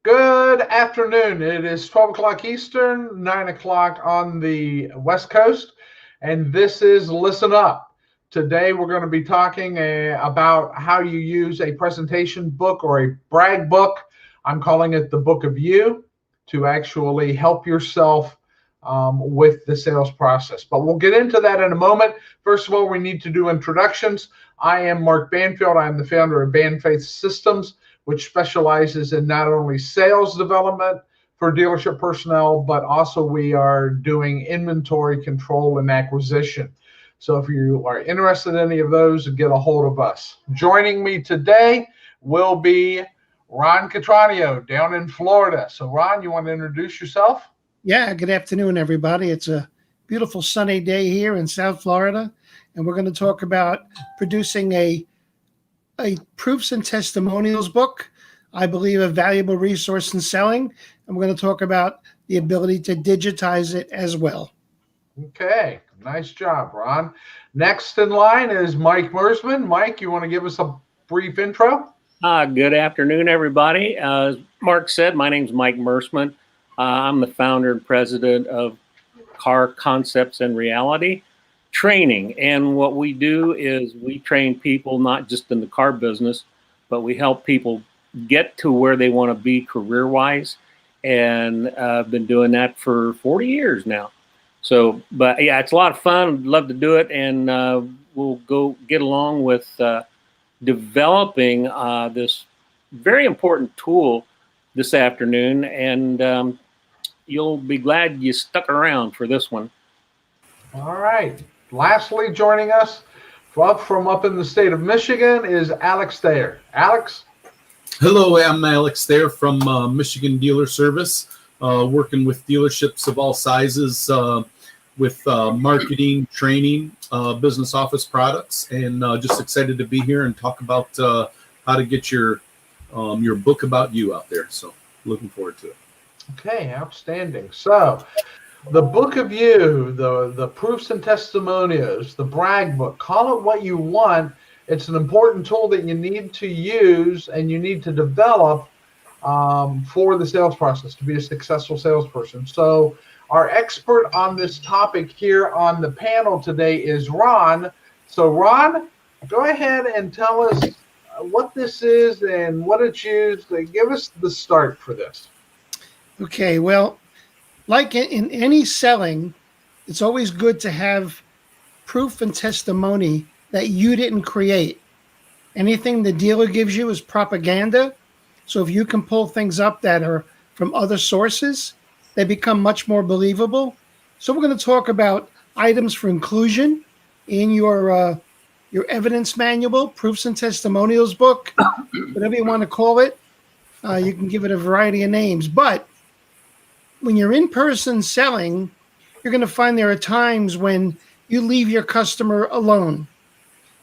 Good afternoon. It is 12 o'clock Eastern, 9 o'clock on the West Coast, and this is Listen Up. Today we're going to be talking about how you use a presentation book or a brag book. I'm calling it the Book of You to actually help yourself with the sales process. But we'll get into that in a moment. First of all, we need to do introductions. I am Mark Banfield. I'm the founder of Banfaith Systems, which specializes in not only sales development for dealership personnel, but also we are doing inventory control and acquisition. So if you are interested in any of those, get a hold of us. Joining me today will be Ron Catranio down in Florida. So Ron, you want to introduce yourself? Yeah, good afternoon, everybody. It's a beautiful sunny day here in South Florida, and we're going to talk about producing a proofs and testimonials book. I believe a valuable resource in selling, and we're going to talk about the ability to digitize it as well. Okay, nice job, Ron. Next in line is Mike Mersman. Mike, you want to give us a brief intro? Good afternoon, everybody. As Mark said, my name's Mike Mersman. I'm the founder and president of Car Concepts and Reality Training. And what we do is we train people not just in the car business, but we help people get to where they want to be career-wise. And I've been doing that for 40 years now. So, but yeah, it's a lot of fun. I'd love to do it. And we'll go get along with developing this very important tool this afternoon. And you'll be glad you stuck around for this one. All right. Lastly, joining us from up in the state of Michigan is Alex Thayer. Alex? Hello, I'm Alex Thayer from Michigan Dealer Service, working with dealerships of all sizes with marketing, training, business office products, and just excited to be here and talk about how to get your book about you out there. So looking forward to it. Okay, outstanding. So the Book of You, the proofs and testimonials, the brag book, call it what you want. It's an important tool that you need to use and you need to develop for the sales process to be a successful salesperson. So our expert on this topic here on the panel today is Ron. So Ron, go ahead and tell us what this is and what it's used. Give us the start for this. Okay, well, like in any selling, it's always good to have proof and testimony that you didn't create. Anything the dealer gives you is propaganda. So if you can pull things up that are from other sources, they become much more believable. So we're going to talk about items for inclusion in your evidence manual, proofs and testimonials book, whatever you want to call it. You can give it a variety of names. But when you're in person selling, you're going to find there are times when you leave your customer alone.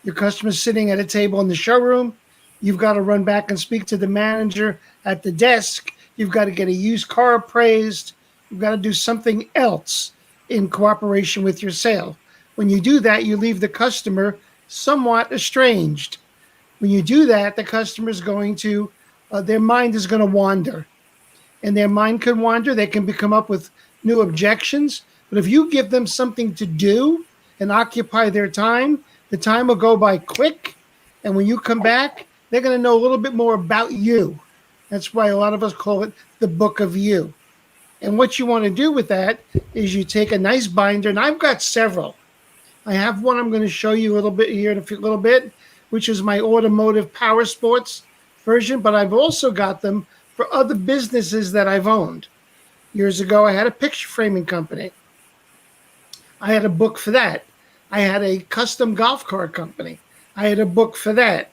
Your customer's sitting at a table in the showroom. You've got to run back and speak to the manager at the desk. You've got to get a used car appraised. You've got to do something else in cooperation with your sale. When you do that, you leave the customer somewhat estranged. When you do that, the customer is going to, their mind is going to wander. And their mind can wander. They can come up with new objections. But if you give them something to do and occupy their time, the time will go by quick. And when you come back, they're going to know a little bit more about you. That's why a lot of us call it the Book of You. And what you want to do with that is you take a nice binder, and I've got several. I have one I'm going to show you a little bit here in a little bit, which is my automotive power sports version, but I've also got them for other businesses that I've owned. Years ago, I had a picture framing company. I had a book for that. I had a custom golf cart company. I had a book for that.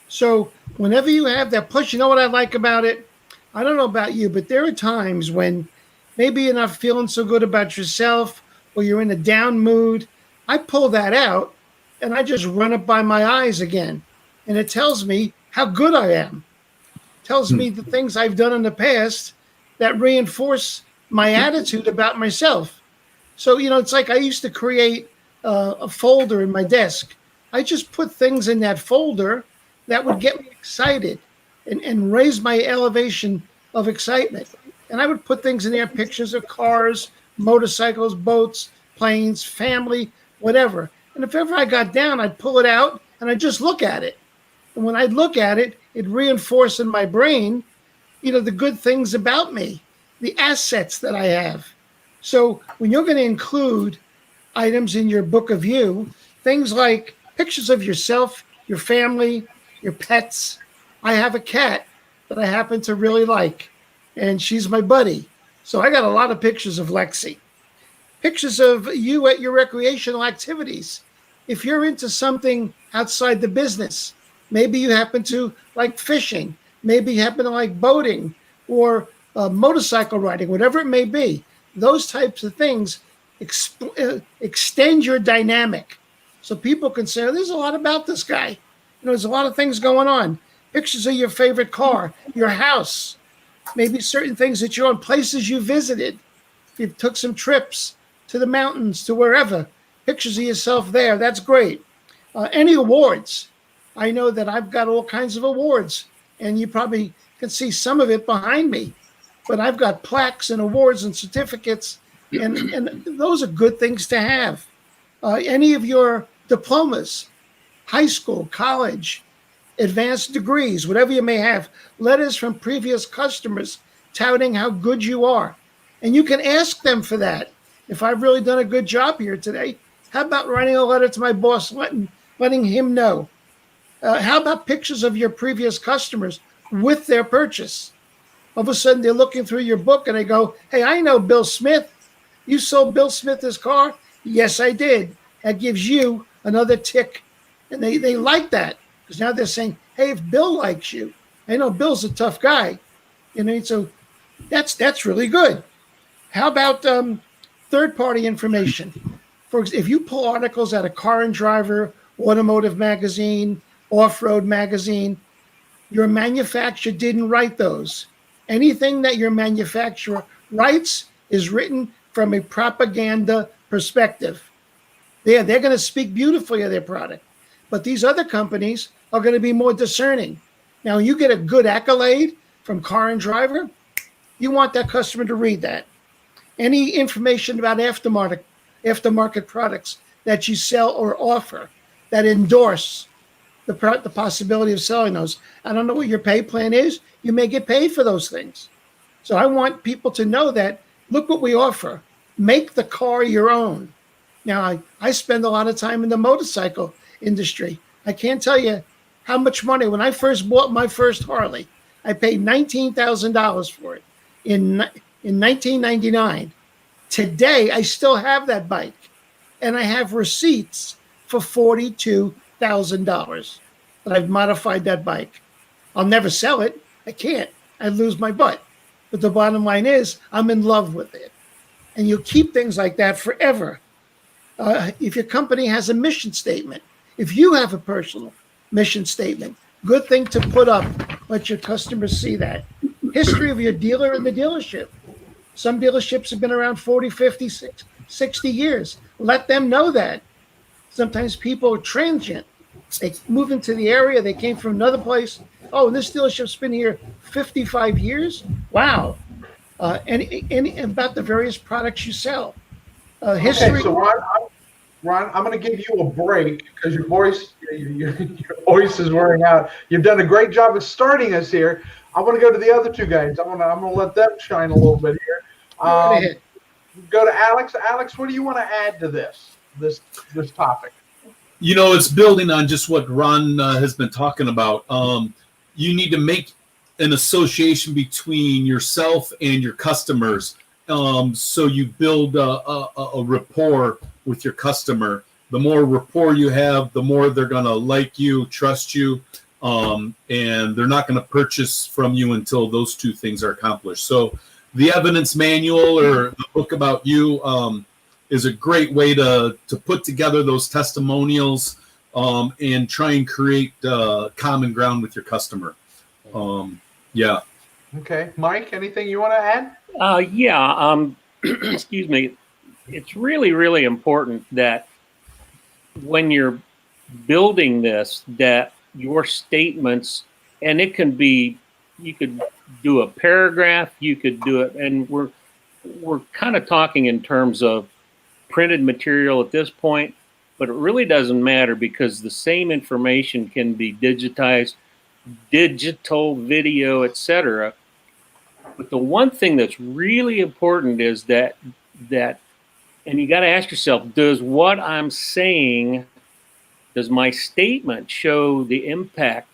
So whenever you have that, plus you know what I like about it? I don't know about you, but there are times when maybe you're not feeling so good about yourself or you're in a down mood. I pull that out and I just run it by my eyes again. And it tells me how good I am. Tells me the things I've done in the past that reinforce my attitude about myself. So, it's like I used to create a folder in my desk. I just put things in that folder that would get me excited and raise my elevation of excitement. And I would put things in there, pictures of cars, motorcycles, boats, planes, family, whatever. And if ever I got down, I'd pull it out and I'd just look at it. And when I'd look at it, it reinforced in my brain, the good things about me, the assets that I have. So when you're going to include items in your book of you, things like pictures of yourself, your family, your pets. I have a cat that I happen to really like, and she's my buddy. So I got a lot of pictures of Lexi. Pictures of you at your recreational activities. If you're into something outside the business, maybe you happen to like fishing, maybe you happen to like boating or motorcycle riding, whatever it may be. Those types of things extend your dynamic. So people can say, oh, there's a lot about this guy. There's a lot of things going on. Pictures of your favorite car, your house, maybe certain things that you're on, places you visited. If you took some trips to the mountains, to wherever, pictures of yourself there, that's great. Any awards. I know that I've got all kinds of awards, and you probably can see some of it behind me. But I've got plaques and awards and certificates, and those are good things to have. Any of your diplomas, high school, college, advanced degrees, whatever you may have, letters from previous customers touting how good you are. And you can ask them for that. If I've really done a good job here today, how about writing a letter to my boss, letting him know? How about pictures of your previous customers with their purchase? All of a sudden, they're looking through your book and they go, hey, I know Bill Smith. You sold Bill Smith his car? Yes, I did. That gives you another tick. And they like that because now they're saying, hey, if Bill likes you, I know Bill's a tough guy. So that's really good. How about third-party information? For example, if you pull articles out of Car and Driver, Automotive Magazine, Off-Road Magazine, your manufacturer didn't write those. Anything that your manufacturer writes is written from a propaganda perspective. They're going to speak beautifully of their product. But these other companies are going to be more discerning. Now, you get a good accolade from Car and Driver, you want that customer to read that. Any information about aftermarket products that you sell or offer that endorse the possibility of selling those. I don't know what your pay plan is. You may get paid for those things. So I want people to know that, look what we offer. Make the car your own. Now, I spend a lot of time in the motorcycle industry. I can't tell you how much money. When I first bought my first Harley, I paid $19,000 for it in 1999. Today, I still have that bike, and I have receipts for $42,000 that I've modified that bike. I'll never sell it. I can't. I'd lose my butt. But the bottom line is I'm in love with it. And you'll keep things like that forever. If your company has a mission statement, if you have a personal mission statement, good thing to put up, let your customers see that. History of your dealer and the dealership. Some dealerships have been around 40, 50, 60 years. Let them know that. Sometimes people are transient. They move into the area. They came from another place. Oh, this dealership's been here 55 years? Wow. And about the various products you sell. History. Okay, so Ron, I'm going to give you a break because your voice is wearing out. You've done a great job of starting us here. I want to go to the other two guys. I'm going to let them shine a little bit here. Go to Alex. Alex, what do you want to add to this topic? It's building on just what Ron has been talking about. You need to make an association between yourself and your customers. So you build a rapport with your customer. The more rapport you have, the more they're going to like you, trust you, and they're not going to purchase from you until those two things are accomplished. So the evidence manual or the book about you is a great way to put together those testimonials and try and create common ground with your customer. Yeah. Okay. Mike, anything you want to add? Excuse me. It's really, really important that when you're building this, that your statements, and it can be do a paragraph, you could do it, and we're kind of talking in terms of printed material at this point, but it really doesn't matter because the same information can be digitized, digital, video, etc. But the one thing that's really important is that and you got to ask yourself, does what I'm saying, does my statement show the impact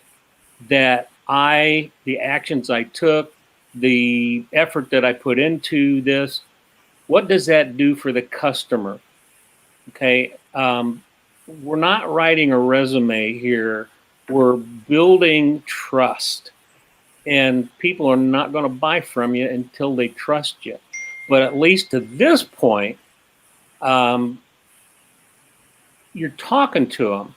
that the actions I took, the effort that I put into this, what does that do for the customer? Okay. We're not writing a resume here. We're building trust. And people are not going to buy from you until they trust you. But at least to this point, you're talking to them.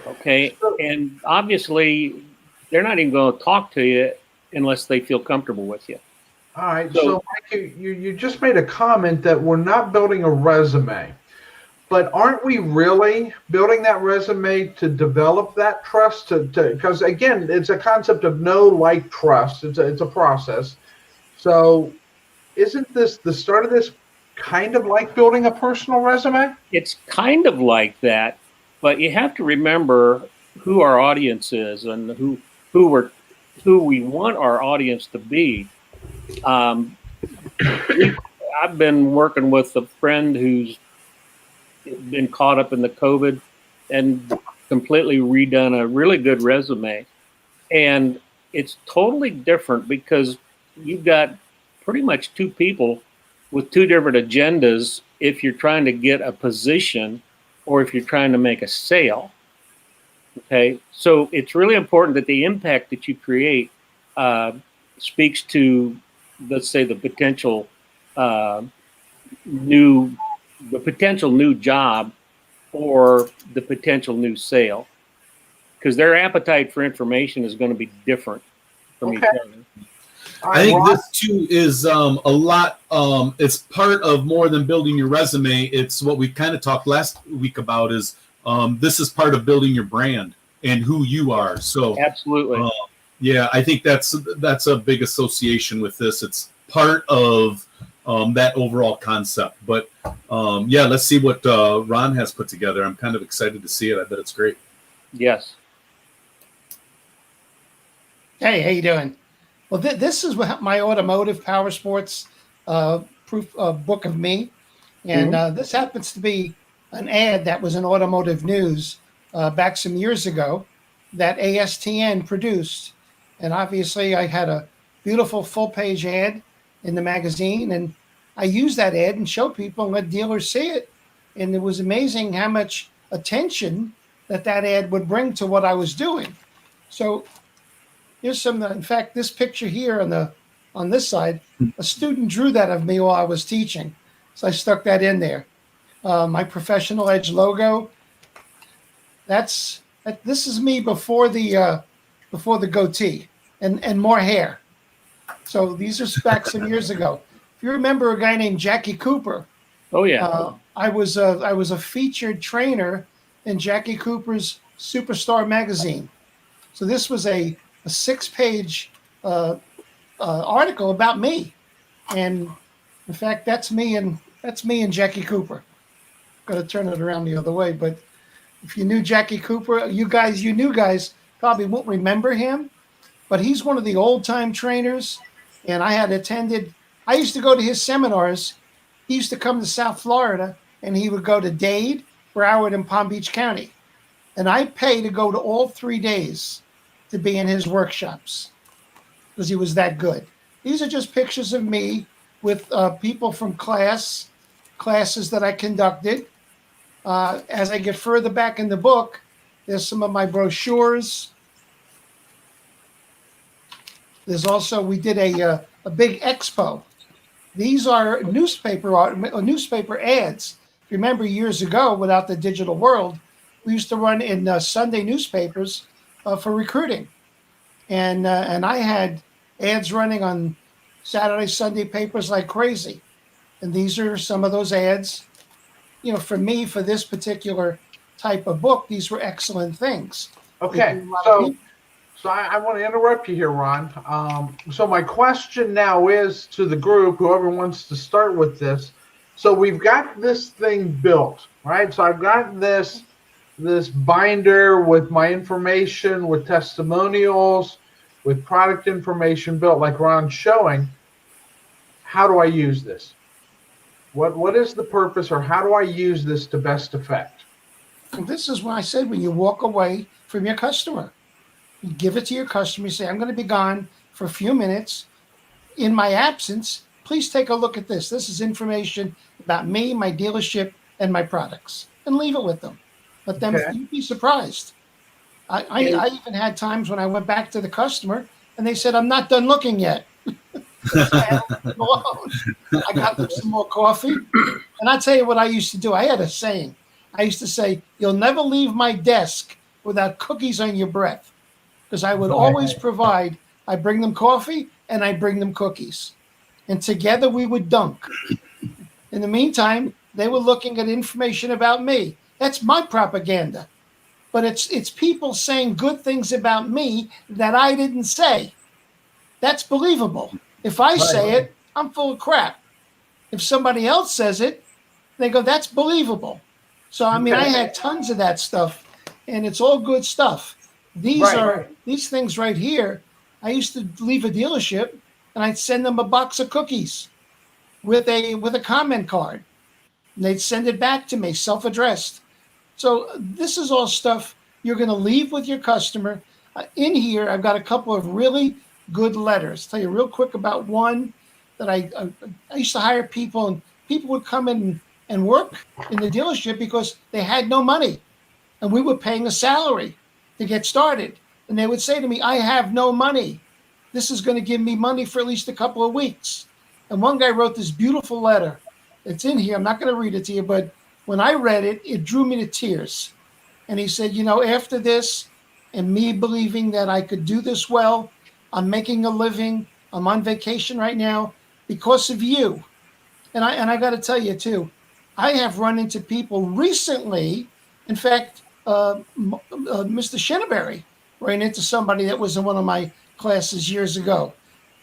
Okay. And obviously, they're not even going to talk to you unless they feel comfortable with you. All right. So Mike, you just made a comment that we're not building a resume. But aren't we really building that resume to develop that trust? Because again, it's a concept of know, like, trust. It's a process. So, isn't this the start of this kind of like building a personal resume? It's kind of like that, but you have to remember who our audience is and who we want our audience to be. I've been working with a friend who's been caught up in the COVID and completely redone a really good resume. And it's totally different because you've got pretty much two people with two different agendas if you're trying to get a position or if you're trying to make a sale. Okay, so it's really important that the impact that you create speaks to, let's say, the potential new job or the potential new sale, because their appetite for information is going to be different from each other. I think this too is a lot. It's part of more than building your resume. It's what we kind of talked last week about is this is part of building your brand and who you are. So absolutely, yeah, I think that's a big association with this. It's part of that overall concept. But yeah, let's see what Ron has put together. I'm kind of excited to see it. I bet it's great. Yes. Hey, how you doing? Well, this is what my automotive power sports proof book of me, and this happens to be an ad that was in automotive news back some years ago that ASTN produced, and obviously I had a beautiful full-page ad in the magazine, and I used that ad and show people and let dealers see it, and it was amazing how much attention that ad would bring to what I was doing. So here's some. In fact, this picture here on this side, a student drew that of me while I was teaching, so I stuck that in there. My Professional Edge logo. This is me before the goatee and more hair. So these are back some years ago. If you remember a guy named Jackie Cooper. Oh yeah. I was a featured trainer in Jackie Cooper's Superstar magazine. So this was a 6-page article about me, and in fact, that's me and Jackie Cooper. Got to turn it around the other way, but if you knew Jackie Cooper, you new guys probably won't remember him, but he's one of the old-time trainers, and I used to go to his seminars. He used to come to South Florida, and he would go to Dade, Broward, and Palm Beach County, and I pay to go to all 3 days to be in his workshops because he was that good. These are just pictures of me with people from classes that I conducted. As I get further back in the book, there's some of my brochures. There's also, we did a big expo. These are newspaper ads. Remember years ago, without the digital world, we used to run in Sunday newspapers for recruiting. And I had ads running on Saturday, Sunday papers like crazy. And these are some of those ads. You know, for me, for this particular type of book, these were excellent things. Okay, So I want to interrupt you here, Ron. So my question now is to the group, whoever wants to start with this. So we've got this thing built, right? So I've got this binder with my information, with testimonials, with product information built, like Ron's showing. How do I use this? What is the purpose, or how do I use this to best effect? This is what I said when you walk away from your customer. You give it to your customer, you say, I'm going to be gone for a few minutes. In my absence, please take a look at this. This is information about me, my dealership, and my products. And leave it with them. But then you'd be surprised. I even had times when I went back to the customer and they said, I'm not done looking yet. I got them some more coffee. And I'll tell you what I used to do. I had a saying. I used to say, you'll never leave my desk without cookies on your breath. Because I would always provide, I bring them coffee and I bring them cookies. And together we would dunk. In the meantime, they were looking at information about me. That's my propaganda. But it's people saying good things about me that I didn't say. That's believable. If I say it, I'm full of crap. If somebody else says it, they go, that's believable. So, I mean, I had tons of that stuff, and it's all good stuff. These things right here, I used to leave a dealership, and I'd send them a box of cookies with a comment card. And they'd send it back to me, self-addressed. So this is all stuff you're going to leave with your customer. In here, I've got a couple of really good letters. I'll tell you real quick about one that I used to hire people, and people would come in and work in the dealership because they had no money. And we were paying a salary to get started. And they would say to me, I have no money. This is going to give me money for at least a couple of weeks. And one guy wrote this beautiful letter. It's in here. I'm not going to read it to you, but when I read it, it drew me to tears. And he said, after this and me believing that I could do this well, I'm making a living, I'm on vacation right now because of you. And I got to tell you too, I have run into people recently. In fact, Mr. Shinneberry ran into somebody that was in one of my classes years ago.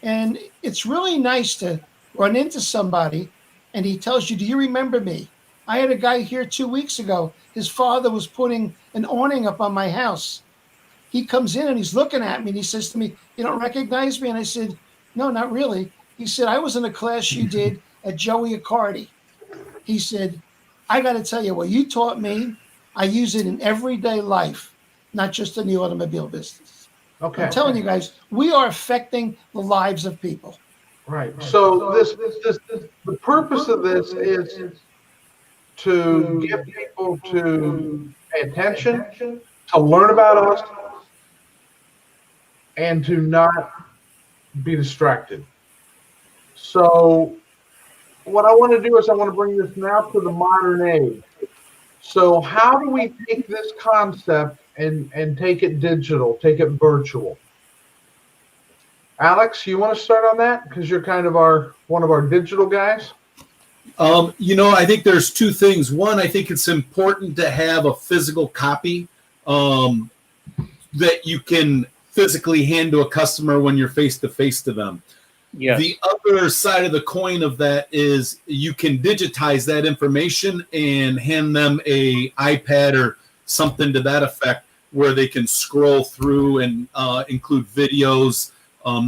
And it's really nice to run into somebody and he tells you, do you remember me? I had a guy here 2 weeks ago. His father was putting an awning up on my house. He comes in and he's looking at me and he says to me, you don't recognize me? And I said, no, not really. He said, I was in a class you did at Joey Accardi. He said, I got to tell you, what you taught me, I use it in everyday life, not just in the automobile business. Okay. I'm telling you guys, we are affecting the lives of people. Right. So the purpose of this is to get people to pay attention, to learn about us, and to not be distracted. So what I want to do is I want to bring this now to the modern age. So how do we take this concept and take it digital, take it virtual? Alex, you want to start on that? Because you're kind of one of our digital guys. I think there's two things. One, I think it's important to have a physical copy that you can physically hand to a customer when you're face to face to them. Yes. The other side of the coin of that is you can digitize that information and hand them a iPad or something to that effect where they can scroll through and include videos,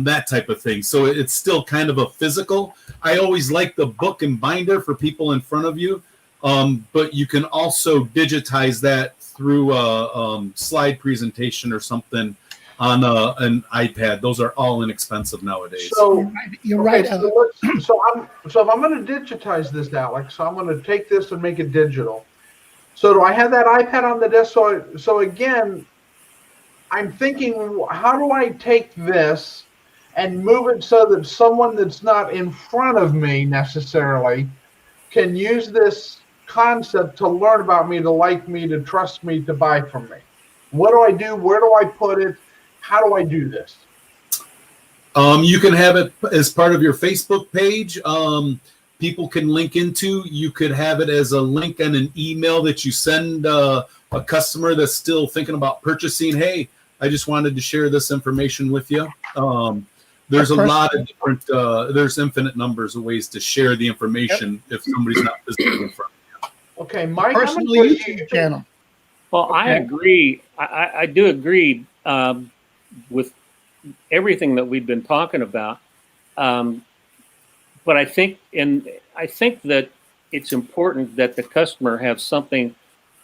that type of thing. So it's still kind of a physical. I always like the book and binder for people in front of you, but you can also digitize that through a slide presentation or something on an iPad. Those are all inexpensive nowadays. So you're right. So if I'm going to digitize this, Alex, so I'm going to take this and make it digital. So do I have that iPad on the desk? So again, I'm thinking, how do I take this and move it so that someone that's not in front of me necessarily can use this concept to learn about me, to like me, to trust me, to buy from me? What do I do? Where do I put it? How do I do this? You can have it as part of your Facebook page. People can link into. You could have it as a link on an email that you send a customer that's still thinking about purchasing. Hey, I just wanted to share this information with you. There's a lot of different, there's infinite numbers of ways to share the information if somebody's not physically in front of you. Okay, Mike. Personal YouTube channel. Well, I agree. I do agree with everything that we've been talking about. But I think that it's important that the customer have something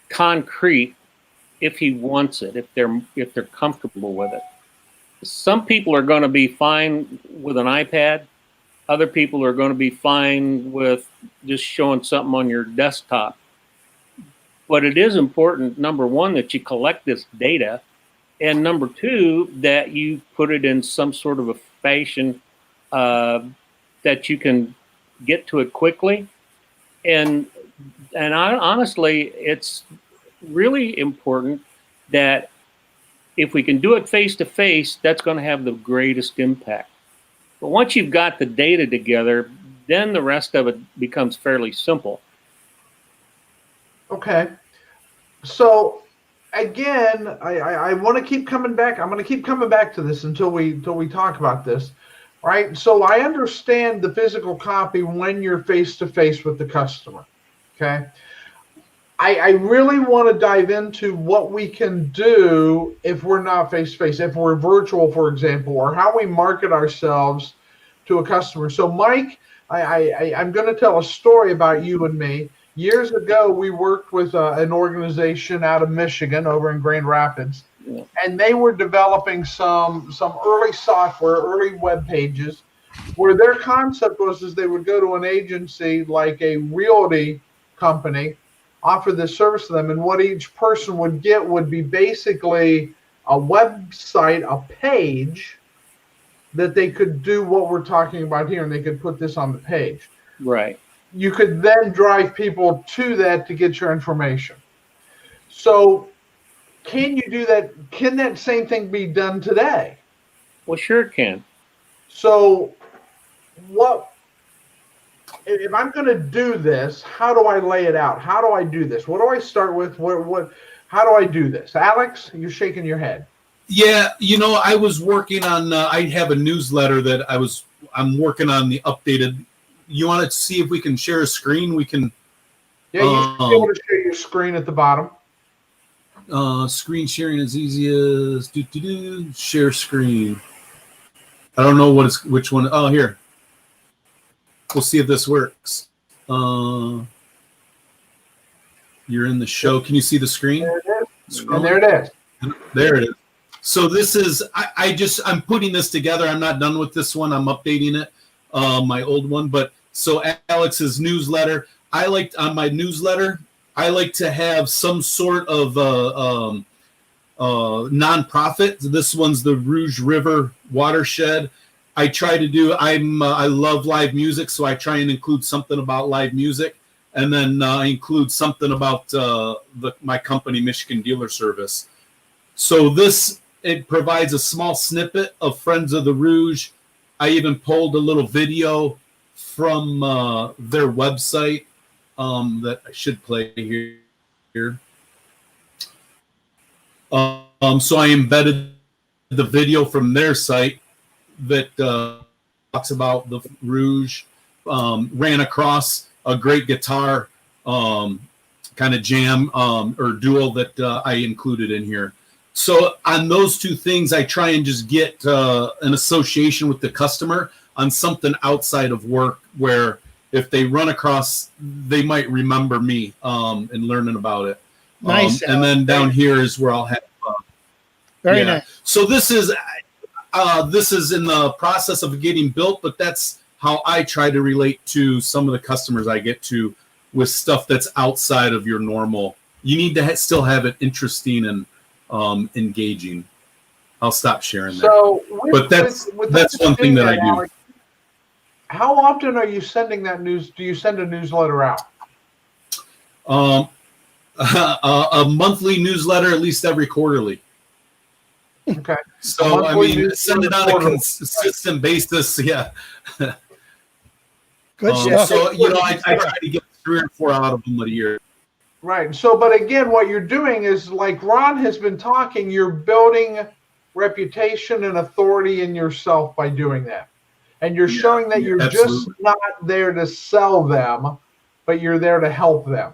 concrete if he wants it, if they're comfortable with it. Some people are going to be fine with an iPad. Other people are going to be fine with just showing something on your desktop. But it is important, number one, that you collect this data, and number two, that you put it in some sort of a fashion that you can get to it quickly. And honestly, it's really important that if we can do it face to face, that's going to have the greatest impact. But once you've got the data together, then the rest of it becomes fairly simple. Okay. So again, I want to keep coming back. I'm going to keep coming back to this until we talk about this. Right. So I understand the physical copy when you're face to face with the customer. Okay. I really want to dive into what we can do if we're not face to face, if we're virtual, for example, or how we market ourselves to a customer. So Mike, I'm going to tell a story about you and me. Years ago, we worked with an organization out of Michigan over in Grand Rapids, and they were developing some early software, early web pages, where their concept was they would go to an agency like a realty company, offer this service to them, and what each person would get would be basically a website, a page that they could do what we're talking about here, and they could put this on the page. Right. You could then drive people to that to get your information. So can you do that? Can that same thing be done today? Well, sure it can. So if I'm going to do this, how do I lay it out? How do I do this? What do I start with? How do I do this? Alex, you're shaking your head. Yeah, I was working on, I have a newsletter that I'm working on the updated. You want to see if we can share a screen? We can. Yeah, you should be able to share your screen at the bottom. Screen sharing is easy as share screen. I don't know which one. Oh, here. We'll see if this works. You're in the show. Can you see the screen? There it is. And there it is. There it is. So this is, I'm putting this together. I'm not done with this one. I'm updating it, my old one. But so Alex's newsletter, on my newsletter, I like to have some sort of nonprofit. This one's the Rouge River Watershed. I try to do, I love live music, so I try and include something about live music, and then include something about my company, Michigan Dealer Service. So it provides a small snippet of Friends of the Rouge. I even pulled a little video from their website that I should play here. So I embedded the video from their site that talks about the Rouge, ran across a great guitar kind of jam or duel that I included in here. So on those two things, I try and just get an association with the customer on something outside of work where if they run across, they might remember me and learning about it. Nice. And then down here is where I'll have. Very nice. So this is in the process of getting built, but that's how I try to relate to some of the customers I get to with stuff that's outside of your normal. You need to still have it interesting and engaging. I'll stop sharing that. So, that's one thing that I do. Alex, how often are you sending that news? Do you send a newsletter out? A monthly newsletter, at least every quarterly. Okay. So I mean, send it on a consistent basis. Yeah. Good stuff. So I try to get 3 or 4 out of them a year. Right. So, but again, what you're doing is like Ron has been talking. You're building reputation and authority in yourself by doing that. And you're showing that you're absolutely. just not there to sell them, but you're there to help them.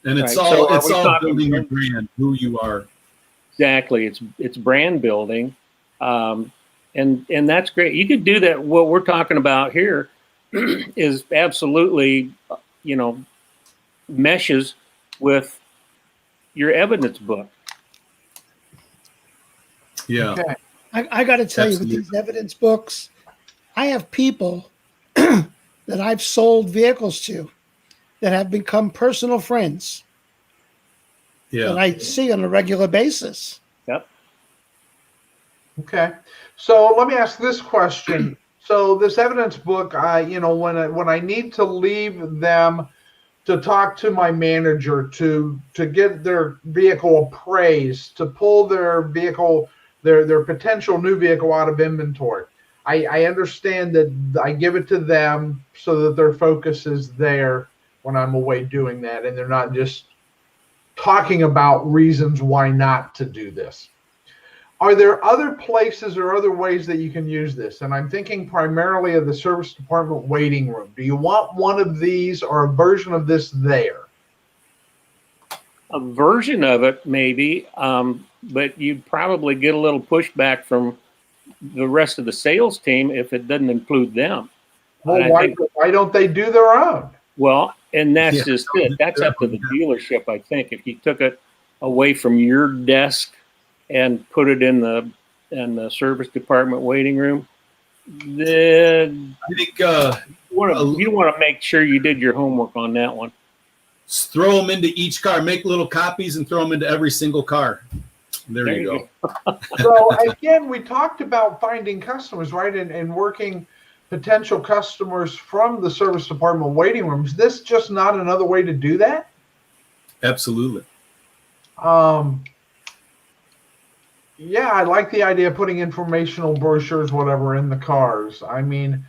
And it's Right. all So are it's we all talking building your brand, who you are. Exactly. It's brand building. And that's great. You could do that. What we're talking about here is absolutely, meshes with your evidence book. Yeah. Okay. I got to tell you, with Absolutely. these evidence books, I have people that I've sold vehicles to that have become personal friends that Yeah. I see on a regular basis. Yep. Okay. So let me ask this question. So this evidence book, when I need to leave them to talk to my manager to get their vehicle appraised, to pull their vehicle, their potential new vehicle out of inventory. I understand that I give it to them so that their focus is there when I'm away doing that, and they're not just talking about reasons why not to do this. Are there other places or other ways that you can use this? And I'm thinking primarily of the service department waiting room. Do you want one of these or a version of this there? A version of it, maybe, but you'd probably get a little pushback from the rest of the sales team if it doesn't include them. Well, And why don't they do their own? Well, and that's Yeah. just it. That's up to the dealership, I think. If you took it away from your desk and put it in the service department waiting room, then I think you want to make sure you did your homework on that one. throw them into each car, make little copies and throw them into every single car. There you go. So again, we talked about finding customers, right? And working potential customers from the service department waiting rooms. Is this just not another way to do that? Absolutely. Yeah, I like the idea of putting informational brochures, whatever, in the cars. I mean,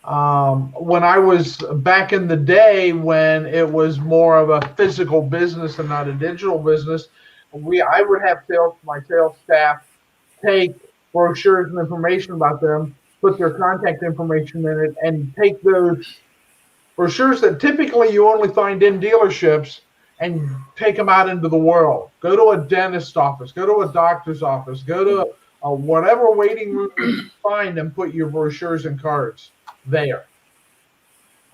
when I was back in the day when it was more of a physical business and not a digital business, I would have my sales staff take brochures and information about them, put their contact information in it, and take those brochures that typically you only find in dealerships and take them out into the world. Go to a dentist's office, go to a doctor's office, go to whatever waiting room you find, and put your brochures and cards there.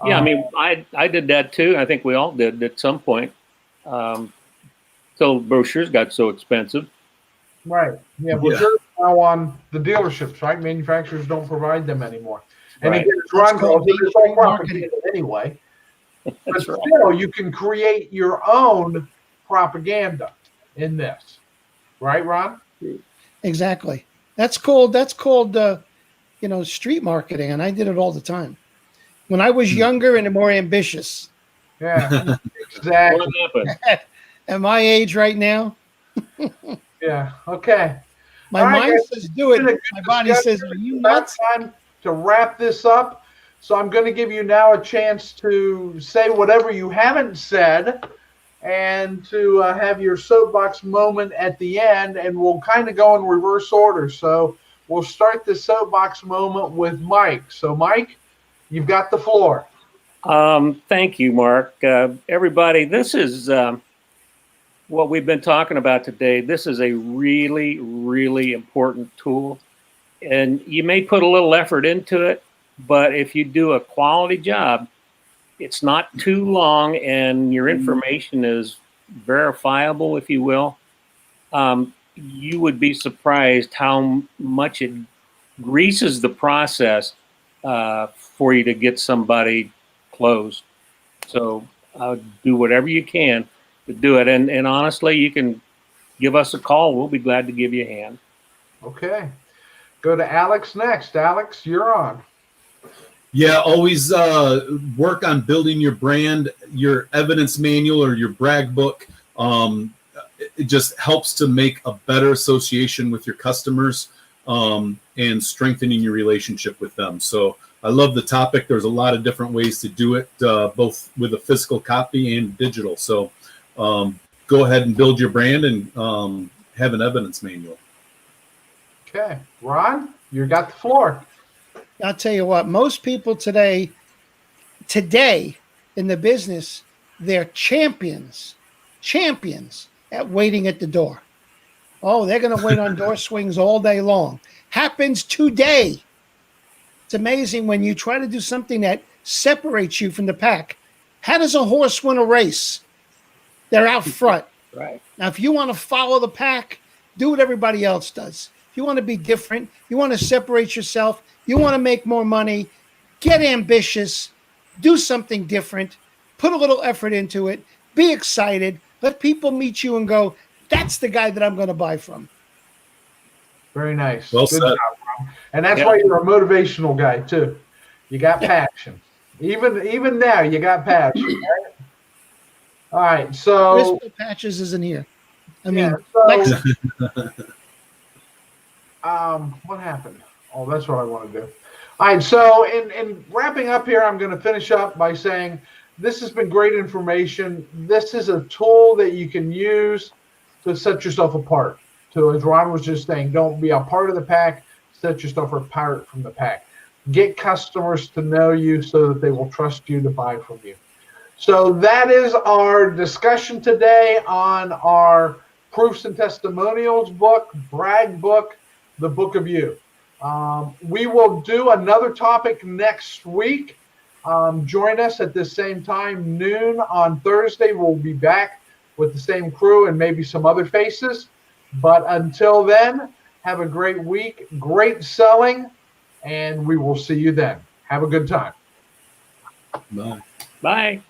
Yeah, I mean, I did that too. I think we all did at some point. Till brochures got so expensive. Right. Yeah, brochures now on the dealerships, right? Manufacturers don't provide them anymore. And Right. again, as Ron calls it, it's all marketing. propaganda anyway. But That's right. still, you can create your own propaganda in this, right, Ron? Exactly. That's called street marketing, and I did it all the time when I was younger and more ambitious. Yeah, exactly. What happened? At my age right now, Yeah. Okay. my All right, mind guys, says do it. it's been a good My body discussion. says, are you It's about nuts? time to wrap this up. So I'm going to give you now a chance to say whatever you haven't said, and to have your soapbox moment at the end, and we'll kind of go in reverse order. So we'll start the soapbox moment with Mike. So Mike, you've got the floor. Thank you, Mark. Everybody, this is what we've been talking about today. This is a really, really important tool. And you may put a little effort into it, but if you do a quality job, it's not too long and your information is verifiable, if you will. You would be surprised how much it greases the process for you to get somebody closed. So do whatever you can to do it. And honestly, you can give us a call. We'll be glad to give you a hand. Okay. Go to Alex next. Alex, you're on. Yeah, always work on building your brand, your evidence manual or your brag book. It just helps to make a better association with your customers and strengthening your relationship with them. So I love the topic. There's a lot of different ways to do it, both with a physical copy and digital. So go ahead and build your brand and have an evidence manual. Okay, Ron, you got the floor. I'll tell you what, most people today in the business, they're champions at waiting at the door. Oh, they're going to wait on door swings all day long. Happens today. It's amazing when you try to do something that separates you from the pack. How does a horse win a race? They're out front. Right. Now, if you want to follow the pack, do what everybody else does. If you want to be different, you want to separate yourself, you want to make more money, get ambitious, do something different, put a little effort into it, be excited, let people meet you and go, that's the guy that I'm going to buy from. Very nice. Well Good said. job, Ron. And that's why you're a motivational guy too. You got passion. Even now, you got passion. Right? All right. So Crystal Patches isn't here. I mean, yeah, so, Lex- what happened? Oh, that's what I want to do. All right. So in wrapping up here, I'm going to finish up by saying this has been great information. This is a tool that you can use to set yourself apart. So as Ron was just saying, don't be a part of the pack. Set yourself apart from the pack. Get customers to know you so that they will trust you to buy from you. So that is our discussion today on our Proofs and Testimonials book, Brag book, the Book of You. We will do another topic next week. Join us at the same time, noon on Thursday. We'll be back with the same crew and maybe some other faces. But until then, have a great week, great selling, and we will see you then. Have a good time. Bye. Bye.